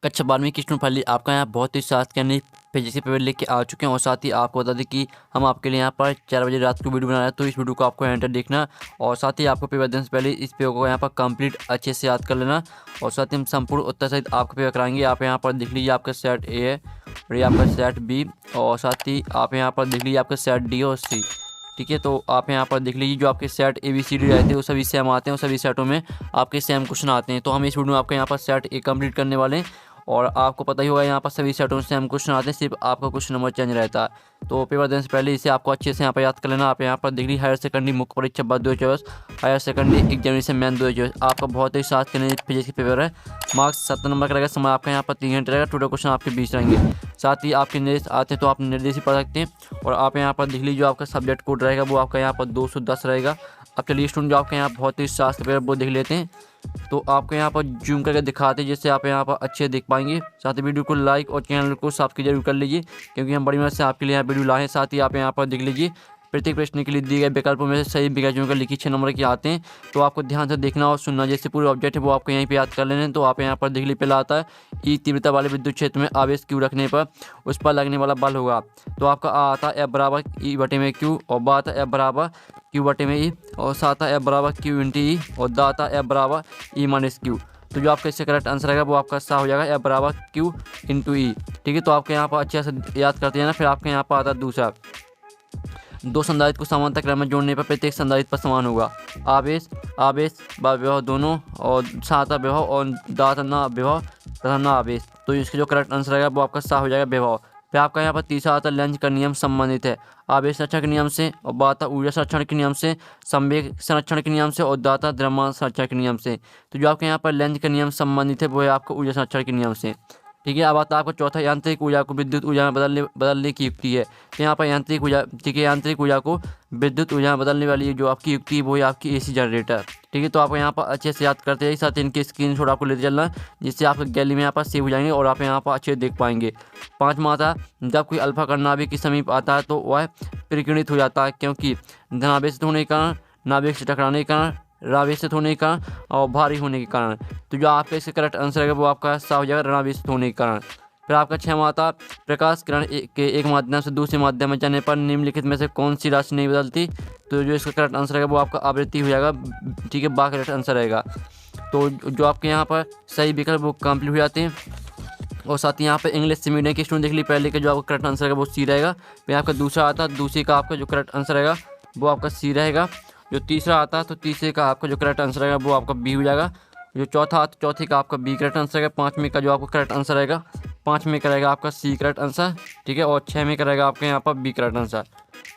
कक्षा 12वीं की स्टूडेंट फाइनली आपका यहाँ बहुत ही साथ के नई फिजिक्स पेपर लेके आ चुके हैं। और साथ ही आपको बता दें कि हम आपके लिए यहाँ पर 4 बजे रात को वीडियो बना रहे हैं, तो इस वीडियो को आपको एंटर देखना और साथ ही आपको पेपर देने से पहले इस पेपर को यहाँ पर कंप्लीट अच्छे से याद कर लेना। और साथ ही हम संपूर्ण उत्तर सहित आपको पेपर कराएंगे। आप यहाँ पर देख लीजिए आपका सेट ए है और ये आपका सेट बी, और साथ ही आप यहाँ पर देख लीजिए आपका सेट डी और सी। ठीक है, तो आप यहाँ पर देख लीजिए जो आपके set A B C D रहते हैं वो सभी सेम आते हैं और सभी सेटों में आपके सेम क्वेश्चन आते हैं। तो हम इस वीडियो में आपके यहाँ पर सेट ए कंप्लीट करने वाले हैं और आपको पता ही होगा यहाँ पर सभी सेटों से हम क्वेश्चन आते हैं, सिर्फ आपका क्वेश्चन नंबर चेंज रहता है। तो पेपर देने से पहले इसे आपको अच्छे से यहाँ पर याद कर लेना। आप यहाँ पर डिग्री हायर सेकेंडरी मुख्य परीक्षा 2024 हायर सेकेंडरी एग्जामिनेशन मैन 2024 आपका बहुत ही साथ के फिजिक्स की पेपर है। मार्क्स 70 नंबर का रहेगा। समय आपका यहाँ पर 3 घंटे रहेगा। टोटल क्वेश्चन आपके 20 रहेंगे। साथ ही आपके निर्देश आते हैं तो आप निर्देश ही पढ़ सकते हैं। और आप यहाँ पर देख लीजिए जो आपका सब्जेक्ट कोड रहेगा वो आपका यहाँ पर 210 रहेगा। अब चलिए स्टूडेंट जो आपके यहाँ बहुत ही साथ पेपर वो देख लेते हैं। तो आपको यहाँ पर जूम करके दिखाते हैं जिससे आप यहाँ पर अच्छे देख पाएंगे। साथ ही वीडियो को लाइक और चैनल को सब्सक्राइब जरूर कर लीजिए, क्योंकि हम बड़ी मेहनत से आपके लिए यहाँ वीडियो लाए हैं। साथ ही आप यहाँ पर देख लीजिए प्रत्येक प्रश्न के लिए दिए गए विकल्पों में से सही विकल्प चुनकर लिखिए 6 नंबर के आते हैं। तो आपको ध्यान से देखना और सुनना, जैसे पूरे ऑब्जेक्ट है वो आपको यहीं पे याद कर लेने। तो आप यहाँ पर देख लीजिए पहला आता है ई तीव्रता वाले विद्युत क्षेत्र में आवेश क्यू रखने पर उस पर लगने वाला बल होगा। तो आपका आ आता है एफ बराबर ई बटे में क्यू और बा आता है एफ बराबर क्यू बटे में ई और सा आता है एफ बराबर क्यू इंटू ई और दा आता है एफ बराबर ई माइनस क्यू। तो जो आपका इससे करेक्ट आंसर रहेगा वो आपका सा हो जाएगा एफ बराबर क्यू इंटू ई। ठीक है, तो आपके यहाँ पर अच्छे से याद करते हैं ना। फिर आपके यहाँ पर आता है दूसरा, दो संधारित्र को समांतर क्रम में जोड़ने पर प्रत्येक संधारित्र पर समान होगा आवेश आवेश व विभव दोनों, और साता विभव और दाता न विभव तथा न आवेश। तो इसका जो करेक्ट आंसर रहेगा वो आपका सा हो जाएगा विभव। फिर आपका यहाँ पर तीसरा आता लेंज का नियम संबंधित है आवेश संरक्षण के नियम से, और बाता ऊर्जा संरक्षण के नियम से, संवेग संरक्षण के नियम से और दाता द्रव्यमान संरक्षण के नियम से। तो जो आपके यहाँ पर लेंज का नियम संबंधित है वो है आपका ऊर्जा संरक्षण के नियम से। ठीक है, अब आता है आपको चौथा यांत्रिक ऊर्जा को विद्युत ऊर्जा में बदलने की युक्ति है। तो यहाँ पर यांत्रिक ऊर्जा, ठीक है, यांत्रिक ऊर्जा को विद्युत ऊर्जा में बदलने वाली जो आपकी युक्ति है वो है आपकी एसी जनरेटर। ठीक है, तो आप यहाँ पर अच्छे से याद करते हैं, साथ इनके स्क्रीनशॉट आपको लेते चलना जिससे आपके गैलरी में यहाँ पर सेव हो जाएंगे और आप यहाँ पर अच्छे देख पाएंगे। पाँचवा आता है जब कोई अल्फा कण नाभिक के समीप आता है तो वह परिगणित हो जाता है, क्योंकि धनावेशित होने के कारण, नाभिक से टकराने के कारण, ऋणावेशित होने के कारण और भारी होने के कारण। तो जो आपका इसका करेक्ट आंसर है वो आपका सा हो जाएगा ऋणावेशित होने के कारण। फिर आपका 6वां आता प्रकाश किरण के एक माध्यम से दूसरे माध्यम में जाने पर निम्नलिखित में से कौन सी राशि नहीं बदलती। तो जो इसका करेक्ट आंसर है वो आपका आवृत्ति हो जाएगा। ठीक है, बा करेक्ट आंसर रहेगा। तो जो आपके यहाँ पर सही विकल्प वो कंप्लीट हो जाते हैं। और साथ ही यहाँ पर इंग्लिश से मीडियम के स्टूडेंट देख ली पहले का जो आपका करेक्ट आंसर है वो सी रहेगा। फिर आपका दूसरा आता है, दूसरे का आपका जो करेक्ट आंसर रहेगा वो आपका सी रहेगा। जो तीसरा आता है तो तीसरे का आपका जो करेक्ट आंसर रहेगा वो आपका बी हो जाएगा। जो चौथा आता है चौथे का आपका बी करेक्ट आंसर रहेगा। पाँचवें का जो आपका करेक्ट आंसर रहेगा, पाँचवें का रहेगा आपका सी करेक्ट आंसर। ठीक है, और 6वें का रहेगा आपके यहाँ पर बी करेक्ट आंसर।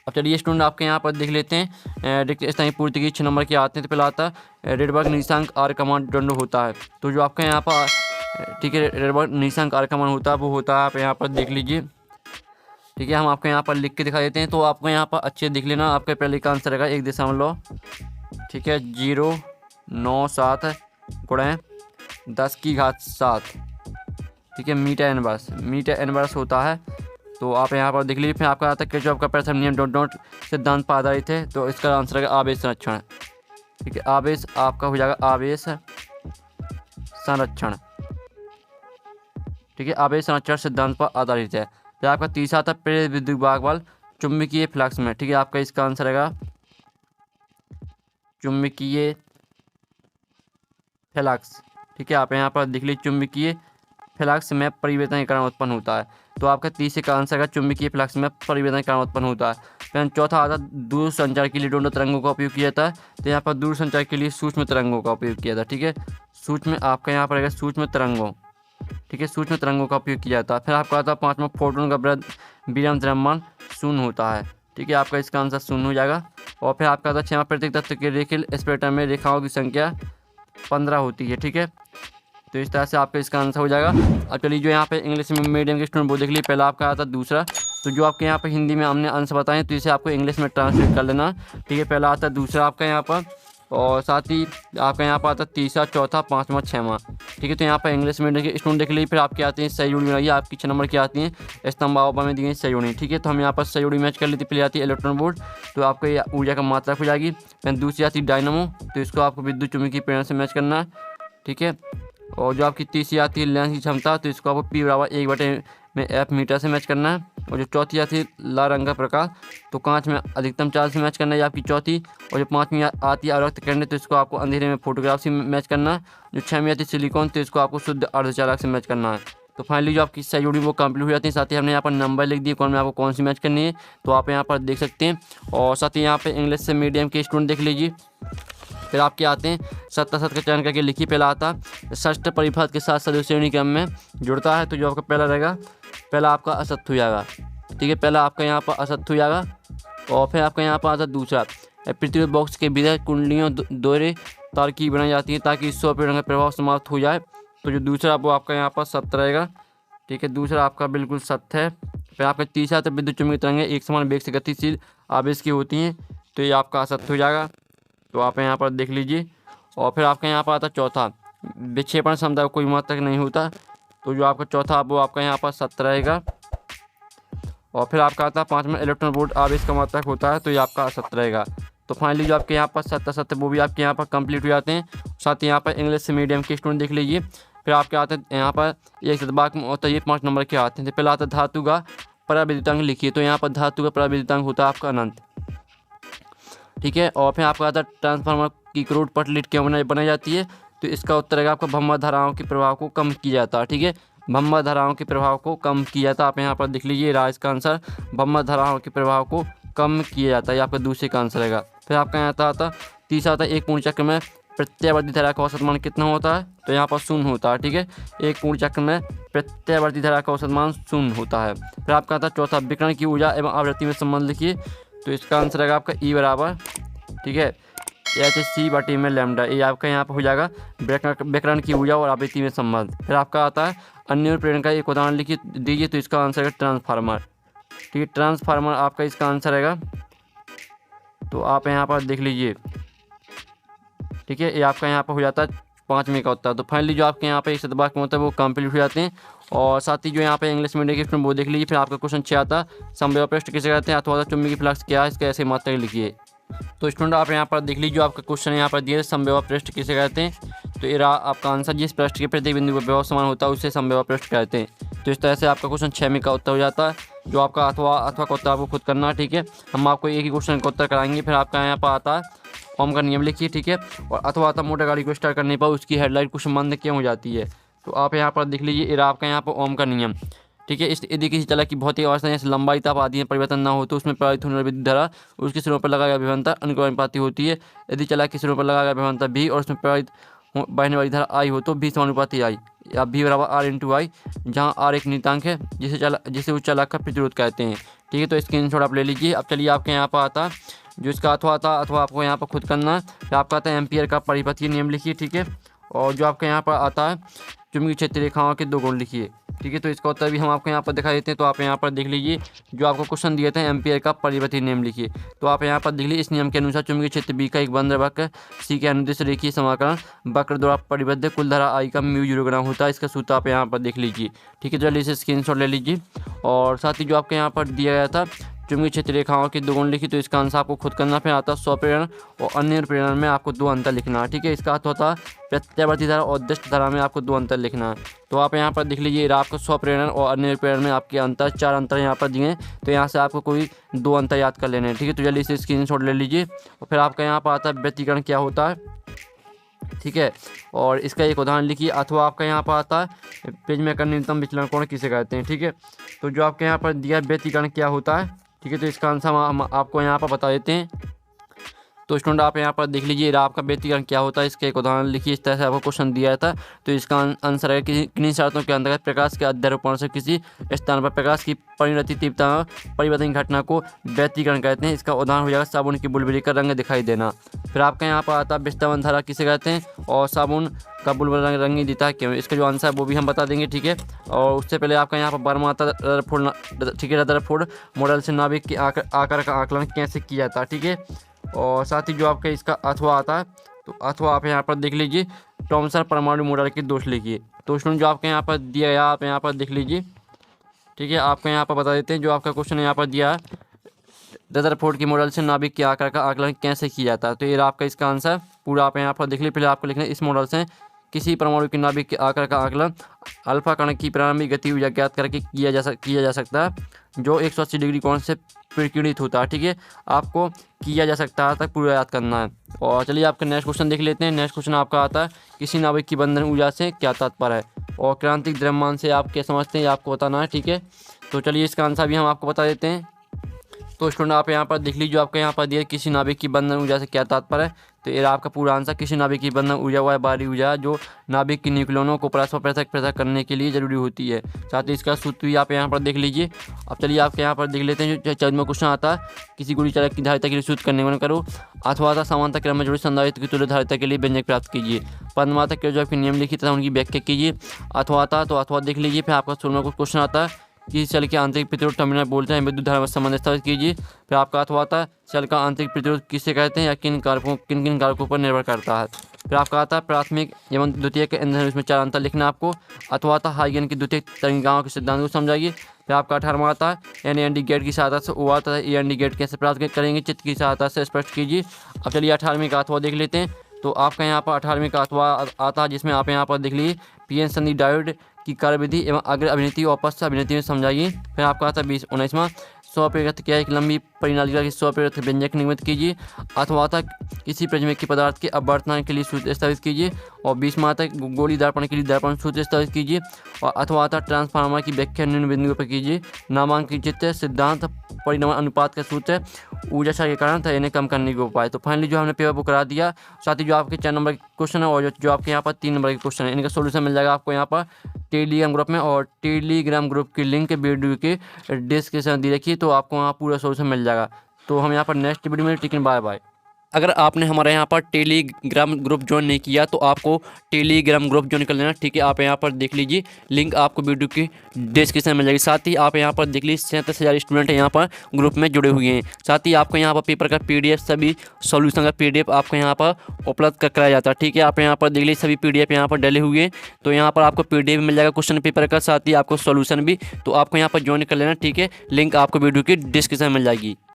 अब चलिए स्टूडेंट आपके यहाँ पर देख लेते हैं रिक्त स्थायी पूर्ति की 6 नंबर के आते हैं। तो पहला आता है रेडबर्ग निर्देशांक आर का मान दंड होता है। तो जो आपका यहाँ पर, ठीक है, रेडबर्ग निर्देशांक आर का मान होता है वो होता है, आप यहाँ पर देख लीजिए। ठीक है, हम आपको यहाँ पर लिख के दिखा देते हैं तो आपको यहाँ पर अच्छे देख लेना। आपके पहले का आंसर रहेगा 1.0, ठीक है, 097 गुणे 10 की घात 7। ठीक है, मीटर इनवर्स होता है। तो आप यहाँ पर देख लीजिए। फिर आपका आता है किरचॉफ का प्रथम नियम डॉट सिद्धांत पर आधारित है। तो इसका आंसर रहेगा आवेश संरक्षण। ठीक है, आवेश आपका हो जाएगा आवेश संरक्षण। ठीक है, आवेश संरक्षण सिद्धांत पर आधारित है। फिर आपका तीसरा आता प्रेरित विद्युत बल चुंबकीय फ्लक्स में। ठीक है, आपका इसका आंसर रहेगा चुंबकीय फ्लक्स। ठीक है, आप यहाँ पर देख लीजिए चुंबकीय फ्लक्स में परिवर्तन के कारण उत्पन्न होता है। तो आपका तीसरे का आंसर है चुंबकीय फ्लक्स में परिवर्तन के कारण उत्पन्न होता है। फिर चौथा आता दूर संचार के लिए दोनों तरंगों का उपयोग किया जाता है। तो यहाँ पर दूर संचार के लिए सूक्ष्म तरंगों का उपयोग किया जाता है। ठीक है, सूक्ष्म आपका यहाँ पर रहेगा सूक्ष्म तरंगों। ठीक है, सूक्ष्म तरंगों का उपयोग किया जाता है। फिर आपका आता है 5वां फोटोन का विराम द्रव्यमान शून्य होता है। ठीक है, आपका इसका आंसर शून्य हो जाएगा। और फिर आपका आता है 6वां प्रत्येक तत्व के रेखीय स्पेक्ट्रम में रेखाओं की संख्या 15 होती है। ठीक है, तो इस तरह से आपका इसका आंसर हो जाएगा। अब चलिए जो यहाँ पे इंग्लिश मीडियम के स्टूडेंट वो देख लीजिए। पहला आपका आता दूसरा, तो जो आपके यहाँ पे हिंदी में हमने आंसर बताएं तो इसे आपको इंग्लिश में ट्रांसलेट कर लेना। ठीक है, पहला आता दूसरा आपका यहाँ पर, और साथ ही आपका यहाँ पर आता तीसरा, चौथा, 5वां, 6वां। ठीक है, तो यहाँ पर इंग्लिश मीडियम के स्टूडेंट देख लीजिए। फिर आपकी आती हैं सही जोड़ी बनाइए, आपकी 6 नंबर की आती हैं स्तंभ आवबा में दी गई सही जोड़ी। ठीक है, तो हम यहाँ पर सही जोड़ी मैच कर लेते। पहले आती है इलेक्ट्रॉन वोल्ट, तो आपको ये ऊर्जा का मात्रा हो जाएगी। फिर दूसरी आती है डायनामो, तो इसको आपको विद्युत चुम्बकीय प्रेरण से मैच करना है। ठीक है, और जो आपकी तीसरी आती है लेंस की क्षमता, तो इसको आपको पी बराबर 1/f मीटर से मैच करना है। और जो चौथी आती है लाल रंग का प्रकाश, तो कांच में अधिकतम चार्ज से मैच करना है, ये आपकी चौथी। और जो पाँचवीं आती है अवरक्त किरणें, तो इसको आपको अंधेरे में फोटोग्राफ से मैच करना है। जो छवीं आती है सिलिकॉन, तो इसको आपको शुद्ध अर्धचालक से मैच करना है। तो फाइनली जो आपकी सारी जोड़ी वो कंप्लीट हो जाती है। साथ ही हमने यहाँ पर नंबर लिख दिए कौन में आपको कौन सी मैच करनी है, तो आप यहाँ पर देख सकते हैं। और साथ ही यहाँ पे इंग्लिश से मीडियम के स्टूडेंट देख लीजिए। फिर आपके आते हैं 77 का चयन करके लिखिए। पहला आता है षष्ठ परिपथ के साथ सदस्य श्रेणी क्रम में जुड़ता है, तो जो आपका पहला रहेगा, पहला आपका असत्य हो जाएगा। ठीक है, पहला आपका यहाँ पर असत्य हो जाएगा। और फिर आपका यहाँ पर आता है दूसरा, पृथ्वी बॉक्स के भीतर कुंडलियों दोहरे तार की बनाई जाती है ताकि स्वप्रेरण का प्रभाव समाप्त हो जाए, तो जो दूसरा वो आपका यहाँ पर सत्य रहेगा। ठीक है, दूसरा आपका बिल्कुल सत्य है। फिर आपका तीसरा तो विद्युत चुम्बकीय तरंगें एक समान वेग से गतिशील आवेश की होती हैं, तो ये आपका असत्य हो जाएगा। तो आप यहाँ पर देख लीजिए। और फिर आपका यहाँ पर आता है चौथा, विक्षेपण क्षमता का कोई मात्रक नहीं होता, तो जो आपका चौथा वो आपका यहाँ पर सत्य रहेगा। और फिर आपका आता है पाँचवें, इलेक्ट्रॉन वोल्ट आवेश का मात्रक होता है, तो ये आपका असत्य रहेगा। तो फाइनली जो आपके यहाँ पर सत्य वो भी आपके यहाँ पर कंप्लीट हो जाते हैं। साथ ही यहाँ पर इंग्लिश से मीडियम के स्टूडेंट देख लीजिए। फिर आपके आते हैं यहाँ पर एक शतभाग में होता है, ये 5 नंबर के आते हैं। तो पहला आता है धातु का पराविद्युतांक लिखिए, तो यहाँ पर धातु का पराविद्युतांक होता है आपका अनंत। ठीक है, और फिर आपका आता है ट्रांसफार्मर की क्रूड पटलीट क्यों बनाई जाती है, तो इसका उत्तर रहेगा आपका भम्मा धाराओं के प्रभाव को कम किया जाता है। ठीक है, भम्मा धाराओं के प्रभाव को कम किया जाता है। आप यहाँ पर देख लीजिए, राज का आंसर भम्मा धाराओं के प्रभाव को कम किया जाता है, ये आपका दूसरे का आंसर रहेगा। फिर आपका यहाँ आता तीसरा आता है एक पूर्ण चक्र में प्रत्यावर्ती धारा का औसत मान कितना होता है, तो यहाँ पर 0 होता है। ठीक है, एक पूर्ण चक्र में प्रत्यावर्ती धारा का औसत मान 0 होता है। फिर आपका आता है चौथा, विकिरण की ऊर्जा एवं आवृत्ति में संबंध लिखिए, तो इसका आंसर रहेगा आपका ई बराबर, ठीक है, hc/m में लैम्डा। ये आपका यहाँ पर हो जाएगा विकिरण की ऊर्जा और आवृत्ति में संबंध। फिर आपका आता है अन्य प्रेरण का एक उदाहरण लिखिए दीजिए, तो इसका आंसर है ट्रांसफार्मर। ठीक है, ट्रांसफार्मर आपका इसका आंसर रहेगा, तो आप यहाँ पर देख लीजिए। ठीक है, ये आपका यहाँ पर हो जाता है 5वें का उत्तर। तो फाइनली जो आपके यहाँ पे एक शतभाग में होता है वो कंप्लीट हो जाते हैं। और साथ ही जो यहाँ पे इंग्लिश मीडियम के स्टूडेंट वो देख लीजिए। फिर आपका क्वेश्चन 6 आता है समव्यय पृष्ठ किसे कहते हैं अथवा चुंबकीय फ्लक्स क्या है, इसके ऐसे मात्रा लिखिए। तो स्टूडेंट आप यहाँ पर देख लीजिए, आपका क्वेश्चन यहाँ पर दिया है समव्यय पृष्ठ किसे कहते हैं, तो ये आपका आंसर जिस पृष्ठ के प्रत्येक बिंदु पर विभव समान होता है उसे समव्यय पृष्ठ कहते हैं। तो इस तरह से आपका क्वेश्चन 6 में का उत्तर हो जाता है। जो आपका अथवा का उत्तर आपको खुद करना है। ठीक है, हम आपको एक ही क्वेश्चन का उत्तर कराएंगे। फिर आपका यहाँ पर आता है ओम का नियम लिखिए। ठीक है, और अथवा मोटर गाड़ी को स्टार्ट करने पर उसकी हेडलाइट कुछ मंद क्यों हो जाती है, तो आप यहाँ पर देख लीजिए, ये आपका यहाँ पर ओम का नियम। ठीक है, इस यदि किसी चालक की भौतिक अवस्था जैसे लंबाई, ताप आदि में परिवर्तन ना हो तो उसमें प्रवाहित होने वाली विद्युत धारा उसके सिरों पर लगाया गया विभवांतर अनुपाती होती है। यदि चालक के सिरों पर लगाया गया विभवांतर भी और उसमें प्रवाहित बहने वाली धारा आई हो तो भी समानुपाती आई, या भी बराबर R/I, जहाँ R एक नियतांक है जिसे उस चालक का प्रतिरोध कहते हैं। ठीक है, तो स्क्रीनशॉट आप ले लीजिए। अब चलिए आपके यहाँ पर आता जो इसका अथवा आपको यहाँ पर खुद करना है। फिर आपका आता है एम्पियर का परिपथीय नियम लिखिए। ठीक है, और जो आपके यहाँ पर आता है चुंबकीय क्षेत्र रेखाओं के 2 गुण लिखिए। ठीक है, तो इसका उत्तर भी हम आपको यहाँ पर दिखा देते हैं। तो आप यहाँ पर देख लीजिए, जो आपको क्वेश्चन दिए थे एम्पियर का परिपथीय नियम लिखिए। तो आप यहाँ पर देख लीजिए, इस नियम के अनुसार चुंबकीय क्षेत्र बी का एक बंद वक्र सी के अनुदिश रेखीय समाकलन वक्र द्वारा परिबद्ध कुल धारा आई का μ0 गुना होता है। इसका सूत्र आप यहाँ पर देख लीजिए। ठीक है, चलिए इसे स्क्रीनशॉट ले लीजिए। और साथ ही जो आपके यहाँ पर दिया गया था चुंबकीय क्षेत्र रेखाओं के 2 गुण लिखी, तो इसका आंसर आपको खुद करना। फिर आता स्वप्रेरण और अन्य प्रेरण में आपको 2 अंतर लिखना है। ठीक है, इसका अर्थ होता है प्रत्यावर्ती धारा और दिष्ट धारा में आपको 2 अंतर लिखना है। तो आप यहाँ पर देख लीजिए, आपको स्वप्रेरण और अन्य प्रेरण में आपके अंतर 4 अंतर यहाँ पर दिए हैं, तो यहाँ से आपको कोई 2 अंतर याद कर लेने हैं। ठीक है, तो जल्दी इसे स्क्रीनशॉट ले लीजिए। और फिर आपका यहाँ पर आता है व्यतिकरण क्या होता है। ठीक है, और इसका एक उदाहरण लिखिए। अथवा आपका यहाँ पर आता है पेज में का न्यूनतम विचलन कोण किसे कहते हैं। ठीक है, तो जो आपके यहाँ पर दिया व्यतिकरण क्या होता है। ठीक है, तो इसका आंसर हम आपको यहाँ पर बता देते हैं। तो स्टूडेंट आप यहाँ पर देख लीजिए, आपका व्यतिकरण क्या होता है, इसका एक उदाहरण लिखिए। इस तरह से आपको क्वेश्चन दिया था, तो इसका आंसर है कि किन्हीं शर्तों के अंतर्गत प्रकाश के अध्यारोपण से किसी स्थान पर प्रकाश की परिणति तीव्रता परिवर्तन घटना को व्यतिकरण कहते हैं। इसका उदाहरण हो जाएगा साबुन की बुलबुली का रंग दिखाई देना। फिर आपका यहाँ पर आता है विस्थापन धारा किसे कहते हैं और साबुन का बुलबुला रंग नहीं देता है क्यों, इसका जो आंसर है वो भी हम बता देंगे। ठीक है, और उससे पहले आपका यहाँ पर बर्मा आता है रदरफोर्ड। ठीक है, रदरफोर्ड मॉडल से नाभिक के आकार का आकलन कैसे किया जाता है। ठीक है, और साथ ही जो आपका इसका अथवा आता है, तो अथवा आप यहाँ पर देख लीजिए थॉमसन परमाणु मॉडल के दोष लिखिए। तो स्टूडेंट जो आपके यहाँ पर दिया गया आप यहाँ पर देख लीजिए। ठीक है, आपको यहाँ पर बता देते हैं, जो आपका क्वेश्चन यहाँ पर दिया है रदरफोर्ड की मॉडल से नाभिक के आकार का आकलन कैसे किया जाता है। तो ये आपका इसका आंसर पूरा आप यहाँ पर देख लीजिए। पहले आपको लिखना है इस मॉडल से किसी परमाणु के नाभिक के आकार का आकलन अल्फा कण की प्रारंभिक गति ऊर्जा ज्ञात करके किया जा सकता है, जो 180 डिग्री कोण से प्रकीर्णित होता है। ठीक है, आपको किया जा सकता है तक पूरा याद करना है। और चलिए आपका नेक्स्ट क्वेश्चन देख लेते हैं। नेक्स्ट क्वेश्चन आपका आता है किसी नाभिक की बंधन ऊर्जा से क्या तात्पर्य है, और क्रांतिक द्रव्यमान से आप क्या समझते हैं, आपको बताना है। ठीक है, तो चलिए इसका आंसर भी हम आपको बता देते हैं। तो स्टूडेंट आप यहाँ पर देख लीजिए, आपको यहाँ पर दिया किसी नाभिक की बंधन ऊर्जा से क्या तात्पर्य है। तो ये आपका पूरा आंसर किसी नाभिक की बंधन ऊर्जा वह बाहरी ऊर्जा जो नाभिक की न्यूक्लियनों को परस्पर पृथक करने के लिए जरूरी होती है। साथ ही इसका सूत्र भी आप यहाँ पर देख लीजिए। अब चलिए आपके यहाँ पर देख लेते हैं जो 14वां क्वेश्चन आता है किसी गोली चालक की धारिता के लिए सूत्र करने में करो अथवा समांतर क्रम में जुड़ी संधारित्र की तुल्य धारिता के लिए व्यंजक प्राप्त कीजिए। पद्मावत किरचॉफ के नियम लिखित तथा उनकी व्याख्या कीजिए। अथवा देख लीजिए। फिर आपका 16वां क्वेश्चन आता है किसी सेल के आंतरिक प्रतिरोध टर्मिनल बोलते हैं, विद्युत धारा संबंध स्थापित कीजिए। फिर आपका अथवा आता है सेल का आंतरिक प्रतिरोध किसे कहते हैं या किन कारकों पर निर्भर करता है। फिर आपका आता है प्राथमिक एवं द्वितीयक ईंधन, इसमें 4 अंतर लिखना आपको। अथवा आता हाइगन की द्वितीयक तरंगिकाओं के सिद्धांत को समझाइए। फिर आपका 18वां आता है एन गेट की सहायता से ओ आता है ए गेट कैसे प्राप्त करेंगे, चित्र की सहायता से स्पष्ट कीजिए। अब चलिए 18वीं का अथवा देख लेते हैं। तो आपका यहाँ पर 18वीं का अथवा आता है जिसमें आप यहाँ पर देख लीजिए पीएन संधि डायोड की कार्यविधि एवं अग्र अभिनेत्री और पश्च अभिनेत्री में समझाइए। फिर आपका आता है 19वां स्वप्रेरित क्या एक लंबी परिनालिका की स्वप्रेरित व्यंजक निर्मित कीजिए। अथवा तक किसी प्रज्वलित पदार्थ के अपवर्तन के लिए सूत्र स्थापित कीजिए। और 20वां तक गोली दर्पण के लिए दर्पण सूत्र स्थापित कीजिए। और अथवा तक ट्रांसफार्मर की व्याख्या निम्न बिंदुओं पर कीजिए। नामांकित सिद्धांत परिणाम अनुपात का सूत्र ऊर्जा क्षय के कारण था इन्हें कम करने के उपाय। तो फाइनली जो हमने पेपर बुक करा दिया, साथ ही जो आपके 4 नंबर के क्वेश्चन है और जो आपके यहाँ पर 3 नंबर के क्वेश्चन है, इनका सोल्यूशन मिल जाएगा आपको यहाँ पर टेलीग्राम ग्रुप में। और टेलीग्राम ग्रुप की लिंक वीडियो के डिस्क्रिप्शन दी रखिए, तो आपको वहाँ पूरा सोल्यूशन मिल जाएगा। तो हम यहाँ पर नेक्स्ट वीडियो में टिकन बाय बाय। अगर आपने हमारे यहाँ पर टेलीग्राम ग्रुप ज्वाइन नहीं किया तो आपको टेलीग्राम ग्रुप ज्वाइन कर लेना। ठीक है, आप यहाँ पर देख लीजिए, लिंक आपको वीडियो की डिस्क्रिप्शन में मिल जाएगी। साथ ही आप यहाँ पर देख लीजिए 37,000 स्टूडेंट यहाँ पर ग्रुप में जुड़े हुए हैं। साथ ही आपको यहाँ पर पेपर का PDF सभी सॉल्यूशन का PDF आपको यहाँ पर उपलब्ध कराया जाता है। ठीक है, आप यहाँ पर देख लीजिए सभी PDF यहाँ पर डले हुए हैं। तो यहाँ पर आपको PDF मिल जाएगा क्वेश्चन पेपर का, साथ ही आपको सॉल्यूशन भी। तो आपको यहाँ पर ज्वाइन कर लेना। ठीक है, लिंक आपको वीडियो की डिस्क्रिप्शन में मिल जाएगी।